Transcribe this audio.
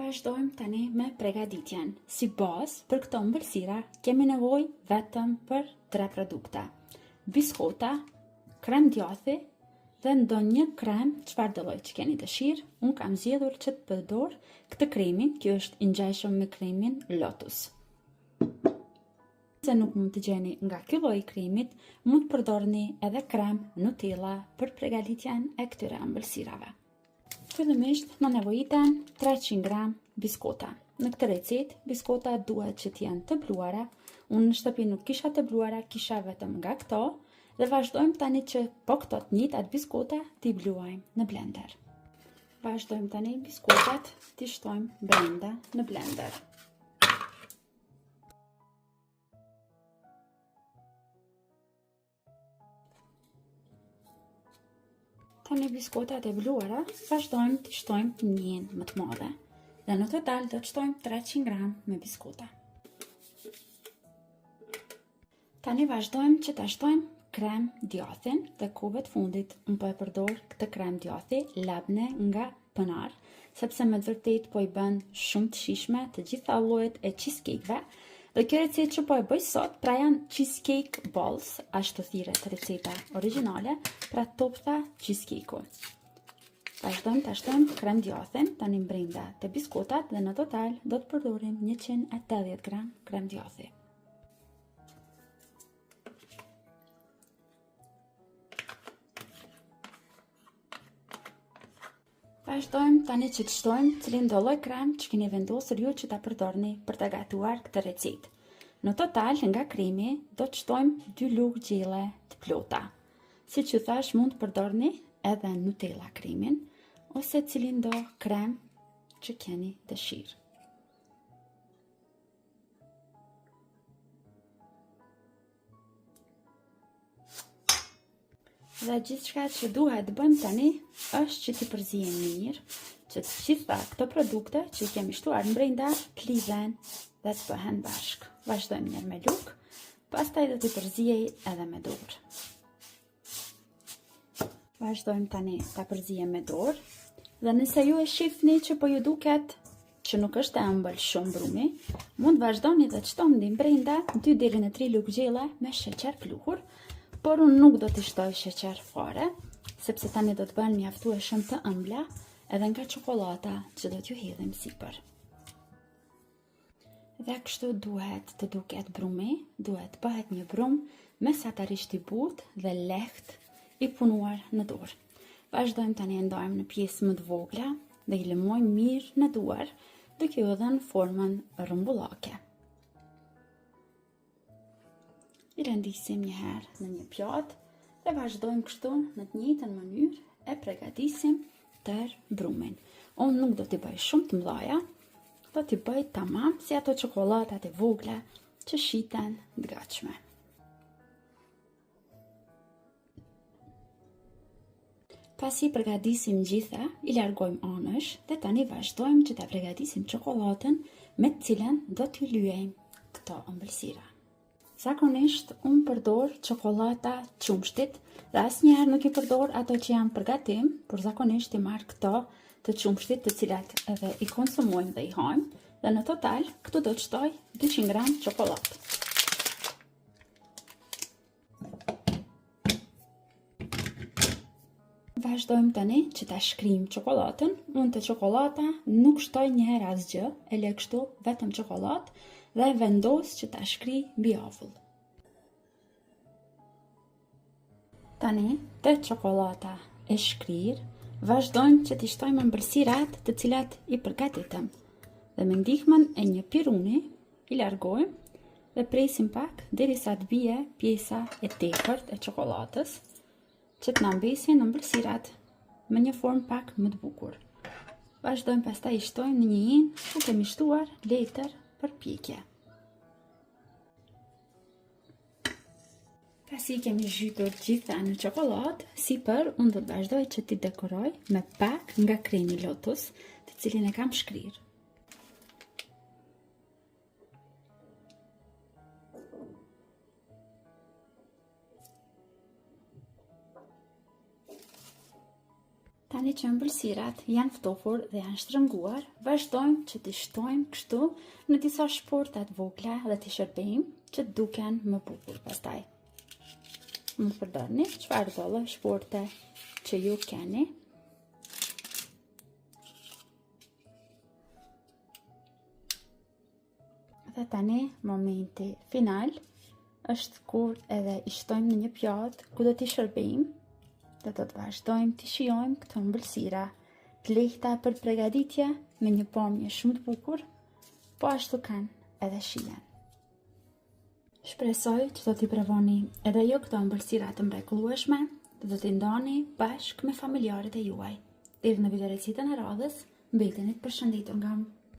Vazhdojmë tani me pregaditjen. Si bazë për këto ëmbëlsira kemi nevojë vetëm për 3 produkte: biskota, krem djathi dhe ndonjë krem çfarë do lloj që keni dëshirë. Unë kam zgjedhur që të përdor këtë kremin, kjo është i ngjashëm me kremin Lotus. Se nuk mund të gjeni nga ky lloj i kremit, mund të përdorni edhe krem Nutella për pregaditjen e këtyre ëmbëlsirave. Fillimisht na nevojiten 300 gram biskota. Në këtë recetë, biskota duhet që të jenë të bluara. Unë në shtëpi nuk kisha të bluara, kisha vetëm nga këto. Dhe vazhdojmë tani që po këto të njëjtat biskota t'i bluajmë në blender. Vazhdojmë tani biskotat t'i shtojmë brenda në blender. Tani biskotat e bluara vazhdojmë t'i shtojmë njën më të madhe. Dhe në total do të shtojmë 300 gram me biskota. Tani vazhdojmë që ta shtojmë krem djathin dhe kohëve të fundit unë po e përdor këtë krem djathi Labne nga Pënar, sepse me vërtet po i bën shumë të shijshme të gjitha llojet e cheesecake-ve. Dhe kjo recetë që po e bëj sot, pra janë cheesecake balls, ashtu thirret receta origjinale, pra topta cheesecake-u. Vazhdojmë ta shtojmë krem djathin tani brenda te biskotat dhe në total do të përdorim 180 gram krem djathi. Vazhdojmë tani që të shtojmë cilin do lloj krem që keni vendosur ju që ta përdorni për ta gatuar këtë recetë. Në total nga kremi do të shtojmë 2 lugë gjelle të plota. Siç ju thash, mund të përdorni edhe Nutella kremin ose cilin do krem që keni dëshirë. Dhe gjithçka që duhet të bëjmë tani është që t'i përzijem mirë, që të gjitha këto produkte që i kemi shtuar në brenda të lidhen dhe të bëhen bashkë. Vazhdojmë njërë me lukë, pastaj do t'i përzijej edhe me dorë. Vazhdojmë tani ta përzijem me dorë, dhe nëse ju e shifni që po ju duket që nuk është e ëmbël shumë brumi, mund vazhdoni dhe të shtoni brenda 2 deri në 3 lugë gjelle me sheqer pluhur. Por unë nuk do t'i shtoj sheqer fare, sepse tani do të bëhen mjaftueshëm të ëmbla edhe nga çokolata që do t'ju hedhim sipër. Dhe kështu duhet të duket brumi, duhet të bëhet një brum mesatarisht i butë dhe lehtë i punuar në dorë. Vazhdojmë tani e ndajmë në pjesë më të vogla dhe i lëmojmë mirë në duar, duke u dhënë formën rrumbullake. I rendisim një herë në një pjatë dhe vazhdojmë kështu në të njëjtën mënyrë e përgatisim tër brumin. Unë nuk do t'i bëj shumë të mëdha, do t'i bëj tamam si ato çokolatat e vogla që shiten të gatshme. Pasi përgatisim gjitha, i largojmë anësh dhe tani vazhdojmë që ta përgatisim çokoladën me të cilën do t'ju lyejmë këto ëmbëlsira. Zakonisht unë përdor çokolata qumshtit dhe asnjëherë nuk i përdor ato që janë për gatim, por zakonisht i marr këto të qumshtit të cilat edhe i konsumojmë dhe i hajmë, dhe në total këtu do të shtoj 200 gram çokoladë. Vazhdojmë tani që ta shkrim çokoladën. Unë të çokolata nuk shtoj njëherë asgjë, e lë kështu vetëm çokoladë dhe vendos që ta shkri mbi avull. Tani, te çokolata e shkrir, vazhdojmë që t'i shtojmë ëmbëlsirat të cilat i përgatitëm. Dhe me ndihmën e një piruni, i largojmë dhe presim pak derisa të bie pjesa e tepërt e çokoladës, që të na mbesin ëmbëlsirat me një formë pak më të bukur. Vazhdojmë pastaj i shtojmë në një hinë ku kemi shtuar letër për pjekje. Pasi kemi zhytur gjitha në çokoladë, sipër unë do të vazhdoj që t'i dekoroj me pak nga kremi Lotus, të cilin e kam shkrirë. Tani që ëmbëlsirat janë ftofur dhe janë shtrënguar, vazhdojmë që t'i shtojmë kështu në disa shporta të vogla dhe t'i shërbejmë që duken më bukur pastaj. Më përdorni çfarë do lloj shporte që ju keni. Dhe tani momenti final është kur edhe i shtojmë në një pjatë ku do t'i shërbejmë dhe do të vazhdojmë të shijojmë këto ëmbëlsira të lehta për përgatitje me një pamje shumë të bukur, po ashtu kanë edhe shijen. Shpresoj që do t'i provoni edhe ju këto ëmbëlsira të mrekullueshme dhe do t'i ndani bashkë me familjarët e juaj. Deri në video recitën e radhës, mbeteni të përshëndetur nga